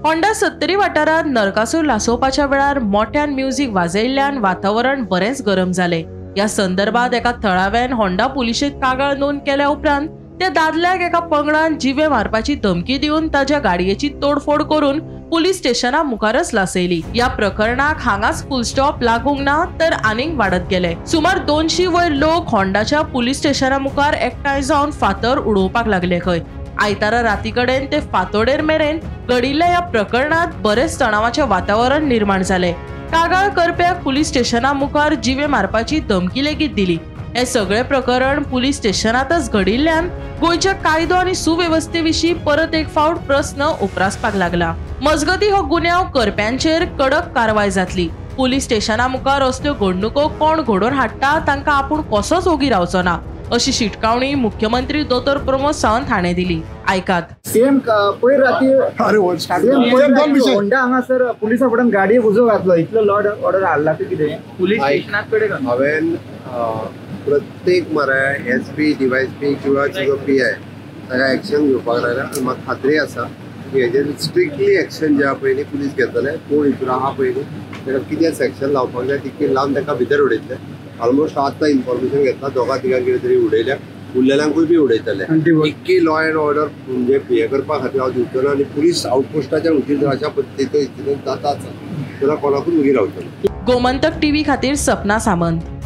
Honda 70 वाठारात नरकासूर लासोवपाच्या वेळार मोठ्यान म्युझिक वाजयल्ल्यान वातावरण बरेच गरम जाले। या संदर्भात एका थळाव्यान होंडा पुलिशेक कागाळ नोंद केल्या उपरांत त्या दादल्याक एका पंगडान जिवे मारपाची धमकी दिवन ताच्या गाडयेची तोडफोड करून पुलीस स्टेशना मुखारच लासयली। या प्रकरणाक हांगाच फुल स्टॉप लागूंक ना तर आनीक वाढत गेले। सुमार 200 वयर लोक होंडाच्या पुलीस स्टेशना मुखार एकठांय जावन फातर उडोवपाक लागले खंय। आयतारा राती कडेन ते फातोडेर मेरेन घडिल्ल्या या प्रकरणात बरेच तणावाचे वातावरण निर्माण झाले। कागाळ करप्याक पुलीस स्टेशना मुखार जिवे मारपाची धमकी लेगीत दिली। हे सगळे प्रकरण पुलीस स्टेशनातच घडिल्ल्यान गोयच्या कायदो आणि सुव्यवस्थेविशीं परत एक फावट प्रश्न उपरासपाक लागला। मजगती हो गुन्यांव करप्यांचेर कडक कारवाय जातली। पुलीस स्टेशना मुखार असल्यो घडणुको कोण घडोवन हाडटा तांकां आपूण कसोच ओगी रावचो ना अशी शिटकावणी मुख्यमंत्री दोतोर प्रमोद सावंत हाणें दिली। आयकात। सेम पयर राती होंडा हांगासर पुलिसा फुड्यान गाडयेक उजो घातलो, इतलो लॉड ऑर्डर हाडला ते कितें पुलीस स्टेशनाक कडेन हांवें प्रत्येक मरे एसपी डीवायएसपी किंवा तुजो पीआय ताका एक्शन घेवपाक लायला। म्हाका खात्री आसा की हेजेर स्ट्रिक्टली एक्शन जे आहा पळय पुलीस घेतले। कोण हितून आहा पळय ताका कितें सेक्शन लावपाक जाय तितकें लावन ताका भितर उडयतले। ऑलमोस्ट आतां इन्फॉर्मेशन घेतला दोगां तिगां कितें तरी उडयल्या, उरलेल्यांकूय बी उडयतले। इतकी लॉ एंड ऑर्डर म्हणजे हे करपा खातीर हांव दिवचो ना आनी पुलीस आउटपोस्टाच्या उंचीर जर अशा पद्दतीन जाताच जाल्यार कोणाकूच उगी रावचो ना। गोमंतक टीव्ही खातीर सपना सामंत।